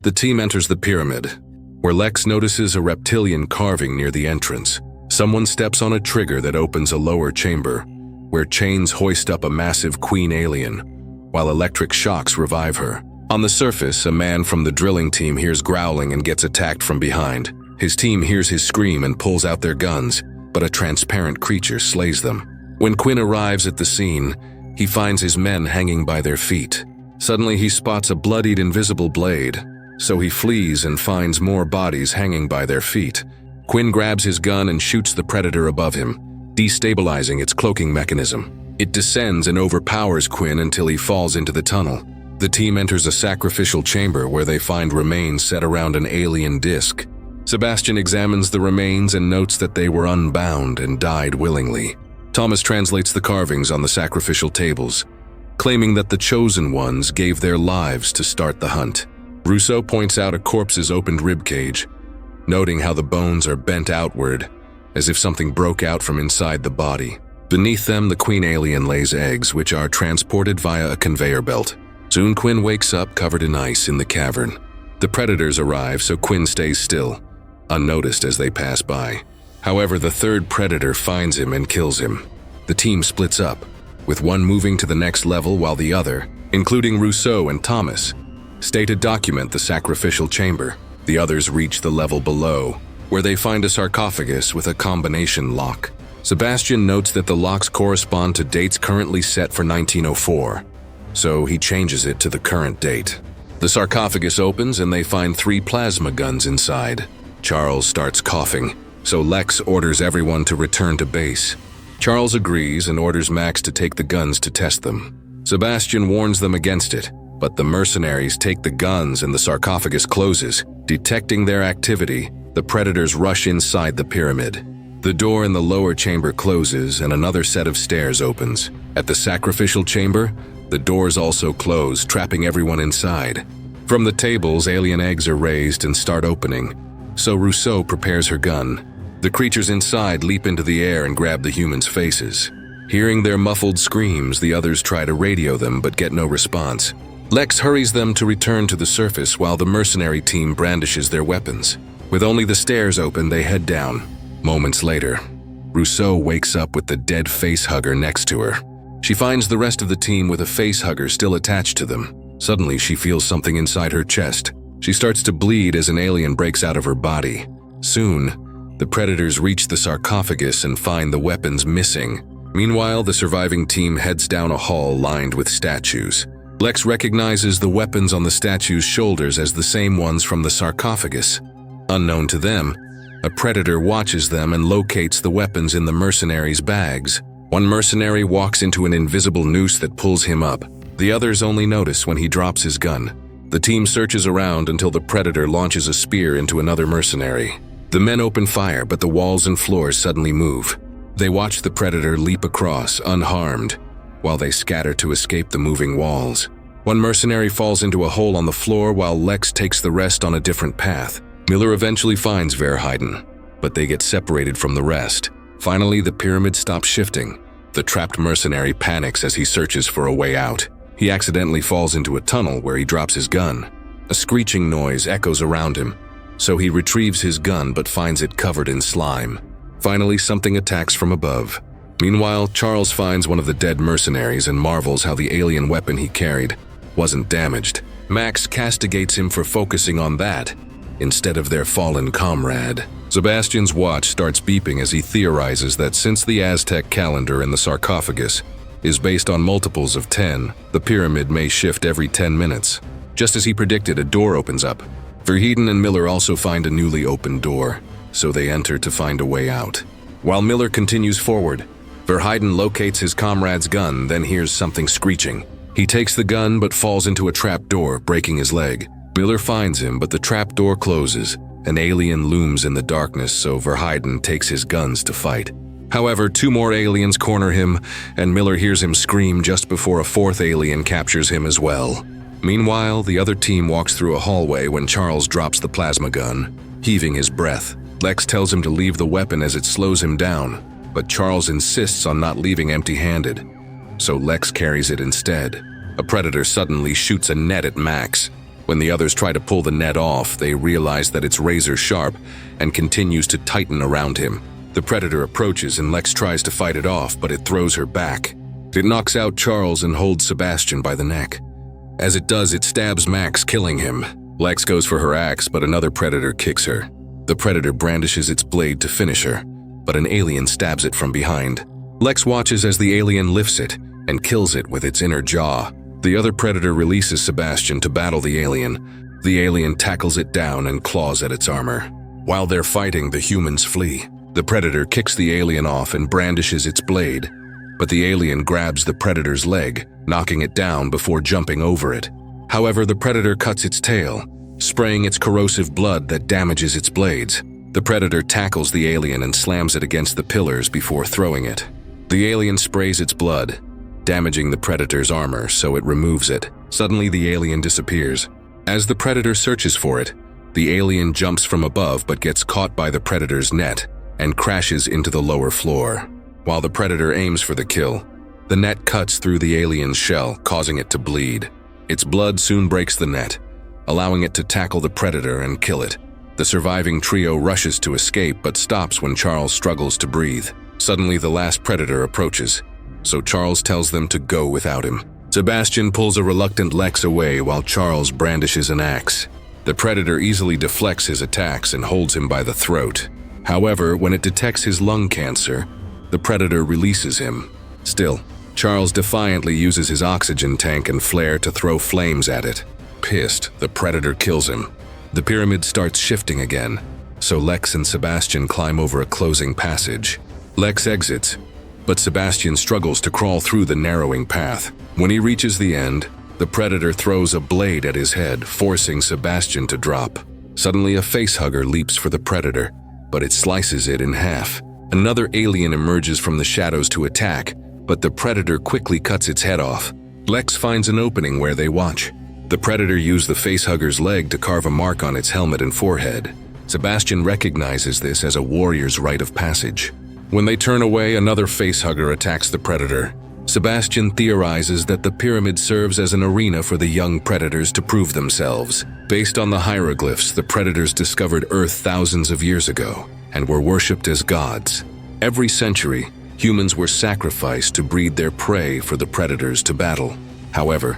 The team enters the pyramid, where Lex notices a reptilian carving near the entrance. Someone steps on a trigger that opens a lower chamber, where chains hoist up a massive queen alien, while electric shocks revive her. On the surface, a man from the drilling team hears growling and gets attacked from behind. His team hears his scream and pulls out their guns, but a transparent creature slays them. When Quinn arrives at the scene, he finds his men hanging by their feet. Suddenly he spots a bloodied invisible blade, so he flees and finds more bodies hanging by their feet. Quinn grabs his gun and shoots the predator above him, destabilizing its cloaking mechanism. It descends and overpowers Quinn until he falls into the tunnel. The team enters a sacrificial chamber where they find remains set around an alien disc. Sebastian examines the remains and notes that they were unbound and died willingly. Thomas translates the carvings on the sacrificial tables, claiming that the chosen ones gave their lives to start the hunt. Rousseau points out a corpse's opened ribcage, noting how the bones are bent outward, as if something broke out from inside the body. Beneath them, the queen alien lays eggs, which are transported via a conveyor belt. Soon Quinn wakes up covered in ice in the cavern. The predators arrive, so Quinn stays still, unnoticed as they pass by. However, the third predator finds him and kills him. The team splits up, with one moving to the next level while the other, including Rousseau and Thomas, stay to document the sacrificial chamber. The others reach the level below, where they find a sarcophagus with a combination lock. Sebastian notes that the locks correspond to dates currently set for 1904, so he changes it to the current date. The sarcophagus opens and they find 3 plasma guns inside. Charles starts coughing, so Lex orders everyone to return to base. Charles agrees and orders Max to take the guns to test them. Sebastian warns them against it, but the mercenaries take the guns and the sarcophagus closes. Detecting their activity, the predators rush inside the pyramid. The door in the lower chamber closes and another set of stairs opens. At the sacrificial chamber, the doors also close, trapping everyone inside. From the tables, alien eggs are raised and start opening, so Rousseau prepares her gun. The creatures inside leap into the air and grab the humans' faces. Hearing their muffled screams, the others try to radio them but get no response. Lex hurries them to return to the surface while the mercenary team brandishes their weapons. With only the stairs open, they head down. Moments later, Rousseau wakes up with the dead facehugger next to her. She finds the rest of the team with a facehugger still attached to them. Suddenly, she feels something inside her chest. She starts to bleed as an alien breaks out of her body. Soon, the predators reach the sarcophagus and find the weapons missing. Meanwhile, the surviving team heads down a hall lined with statues. Lex recognizes the weapons on the statues' shoulders as the same ones from the sarcophagus. Unknown to them, a predator watches them and locates the weapons in the mercenaries' bags. One mercenary walks into an invisible noose that pulls him up. The others only notice when he drops his gun. The team searches around until the predator launches a spear into another mercenary. The men open fire, but the walls and floors suddenly move. They watch the predator leap across, unharmed, while they scatter to escape the moving walls. One mercenary falls into a hole on the floor while Lex takes the rest on a different path. Miller eventually finds Verheiden, but they get separated from the rest. Finally, the pyramid stops shifting. The trapped mercenary panics as he searches for a way out. He accidentally falls into a tunnel where he drops his gun. A screeching noise echoes around him, so he retrieves his gun but finds it covered in slime. Finally, something attacks from above. Meanwhile, Charles finds one of the dead mercenaries and marvels how the alien weapon he carried wasn't damaged. Max castigates him for focusing on that instead of their fallen comrade. Sebastian's watch starts beeping as he theorizes that since the Aztec calendar in the sarcophagus is based on multiples of 10, the pyramid may shift every 10 minutes. Just as he predicted, a door opens up. Verheiden and Miller also find a newly opened door, so they enter to find a way out. While Miller continues forward, Verheiden locates his comrade's gun, then hears something screeching. He takes the gun but falls into a trap door, breaking his leg. Miller finds him, but the trap door closes. An alien looms in the darkness, so Verheiden takes his guns to fight. However, 2 more aliens corner him, and Miller hears him scream just before a 4th alien captures him as well. Meanwhile, the other team walks through a hallway when Charles drops the plasma gun, heaving his breath. Lex tells him to leave the weapon as it slows him down, but Charles insists on not leaving empty-handed, so Lex carries it instead. A predator suddenly shoots a net at Max. When the others try to pull the net off, they realize that it's razor sharp and continues to tighten around him. The predator approaches and Lex tries to fight it off, but it throws her back. It knocks out Charles and holds Sebastian by the neck. As it does, it stabs Max, killing him. Lex goes for her axe, but another predator kicks her. The predator brandishes its blade to finish her, but an alien stabs it from behind. Lex watches as the alien lifts it and kills it with its inner jaw. The other predator releases Sebastian to battle the alien. The alien tackles it down and claws at its armor. While they're fighting, the humans flee. The predator kicks the alien off and brandishes its blade, but the alien grabs the predator's leg, knocking it down before jumping over it. However, the predator cuts its tail, spraying its corrosive blood that damages its blades. The predator tackles the alien and slams it against the pillars before throwing it. The alien sprays its blood, damaging the predator's armor, so it removes it. Suddenly, the alien disappears. As the predator searches for it, the alien jumps from above but gets caught by the predator's net and crashes into the lower floor. While the predator aims for the kill, the net cuts through the alien's shell, causing it to bleed. Its blood soon breaks the net, allowing it to tackle the predator and kill it. The surviving trio rushes to escape but stops when Charles struggles to breathe. Suddenly, the last predator approaches, so Charles tells them to go without him. Sebastian pulls a reluctant Lex away while Charles brandishes an axe. The predator easily deflects his attacks and holds him by the throat. However, when it detects his lung cancer, the predator releases him. Still, Charles defiantly uses his oxygen tank and flare to throw flames at it. Pissed, the predator kills him. The pyramid starts shifting again, so Lex and Sebastian climb over a closing passage. Lex exits, but Sebastian struggles to crawl through the narrowing path. When he reaches the end, the predator throws a blade at his head, forcing Sebastian to drop. Suddenly, a facehugger leaps for the predator, but it slices it in half. Another alien emerges from the shadows to attack, but the predator quickly cuts its head off. Lex finds an opening where they watch. The predator used the facehugger's leg to carve a mark on its helmet and forehead. Sebastian recognizes this as a warrior's rite of passage. When they turn away, another facehugger attacks the predator. Sebastian theorizes that the pyramid serves as an arena for the young predators to prove themselves. Based on the hieroglyphs, the predators discovered Earth thousands of years ago and were worshipped as gods. Every century, humans were sacrificed to breed their prey for the predators to battle. However,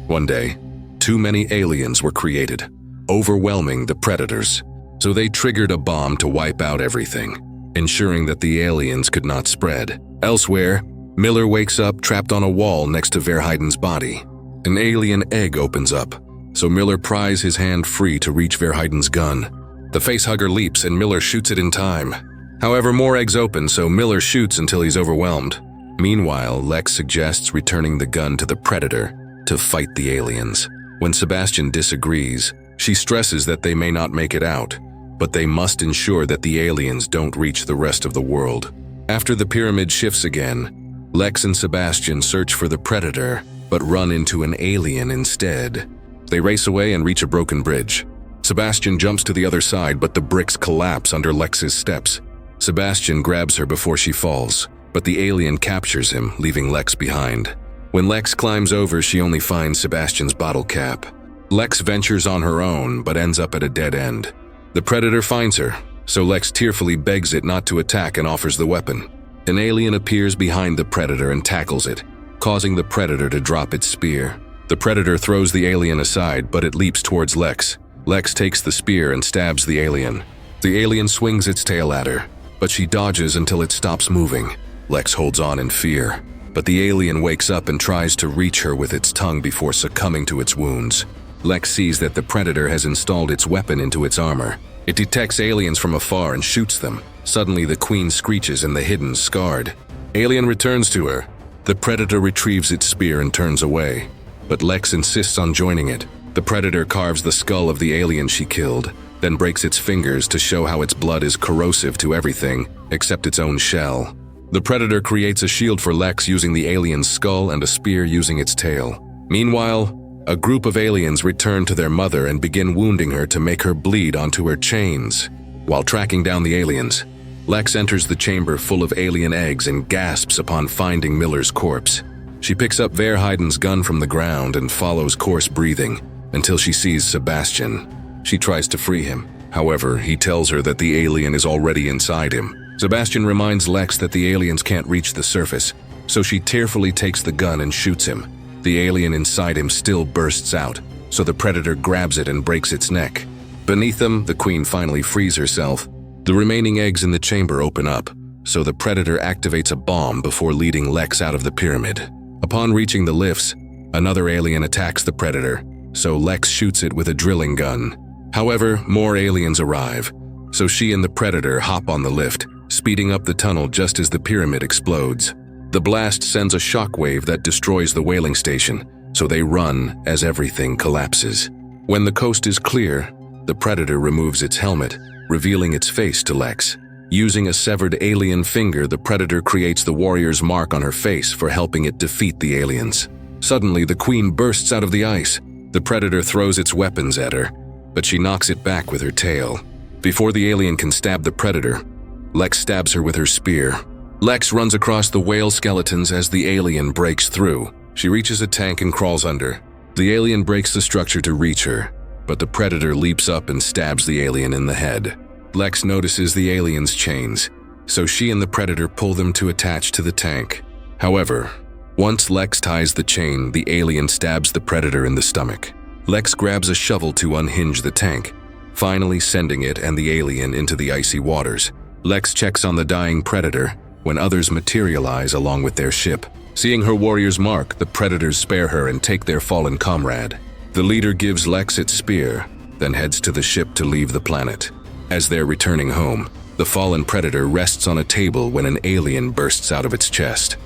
one day, too many aliens were created, overwhelming the predators. So they triggered a bomb to wipe out everything, ensuring that the aliens could not spread. Elsewhere, Miller wakes up trapped on a wall next to Verheiden's body. An alien egg opens up, so Miller pries his hand free to reach Verheiden's gun. The facehugger leaps and Miller shoots it in time. However, more eggs open, so Miller shoots until he's overwhelmed. Meanwhile, Lex suggests returning the gun to the predator to fight the aliens. When Sebastian disagrees, she stresses that they may not make it out, but they must ensure that the aliens don't reach the rest of the world. After the pyramid shifts again, Lex and Sebastian search for the predator, but run into an alien instead. They race away and reach a broken bridge. Sebastian jumps to the other side, but the bricks collapse under Lex's steps. Sebastian grabs her before she falls, but the alien captures him, leaving Lex behind. When Lex climbs over, she only finds Sebastian's bottle cap. Lex ventures on her own, but ends up at a dead end. The predator finds her, so Lex tearfully begs it not to attack and offers the weapon. An alien appears behind the predator and tackles it, causing the predator to drop its spear. The predator throws the alien aside, but it leaps towards Lex. Lex takes the spear and stabs the alien. The alien swings its tail at her, but she dodges until it stops moving. Lex holds on in fear, but the alien wakes up and tries to reach her with its tongue before succumbing to its wounds. Lex sees that the predator has installed its weapon into its armor. It detects aliens from afar and shoots them. Suddenly, the queen screeches and the hidden scarred. Alien returns to her. The predator retrieves its spear and turns away, but Lex insists on joining it. The predator carves the skull of the alien she killed, then breaks its fingers to show how its blood is corrosive to everything except its own shell. The predator creates a shield for Lex using the alien's skull and a spear using its tail. Meanwhile, a group of aliens return to their mother and begin wounding her to make her bleed onto her chains. While tracking down the aliens, Lex enters the chamber full of alien eggs and gasps upon finding Miller's corpse. She picks up Verheiden's gun from the ground and follows coarse breathing. until she sees Sebastian. She tries to free him. However, he tells her that the alien is already inside him. Sebastian reminds Lex that the aliens can't reach the surface, so she tearfully takes the gun and shoots him. The alien inside him still bursts out, so the Predator grabs it and breaks its neck. Beneath them, the Queen finally frees herself. The remaining eggs in the chamber open up, so the Predator activates a bomb before leading Lex out of the pyramid. Upon reaching the lifts, another alien attacks the Predator, so Lex shoots it with a drilling gun. However, more aliens arrive, so she and the Predator hop on the lift, speeding up the tunnel just as the pyramid explodes. The blast sends a shockwave that destroys the whaling station, so they run as everything collapses. When the coast is clear, the Predator removes its helmet, revealing its face to Lex. Using a severed alien finger, the Predator creates the warrior's mark on her face for helping it defeat the aliens. Suddenly, the Queen bursts out of the ice. The Predator throws its weapons at her, but she knocks it back with her tail. Before the alien can stab the Predator, Lex stabs her with her spear. Lex runs across the whale skeletons as the alien breaks through. She reaches a tank and crawls under. The alien breaks the structure to reach her, but the Predator leaps up and stabs the alien in the head. Lex notices the alien's chains, so she and the Predator pull them to attach to the tank. However, once Lex ties the chain, the alien stabs the Predator in the stomach. Lex grabs a shovel to unhinge the tank, finally sending it and the alien into the icy waters. Lex checks on the dying Predator when others materialize along with their ship. Seeing her warrior's mark, the Predators spare her and take their fallen comrade. The leader gives Lex its spear, then heads to the ship to leave the planet. As they're returning home, the fallen Predator rests on a table when an alien bursts out of its chest.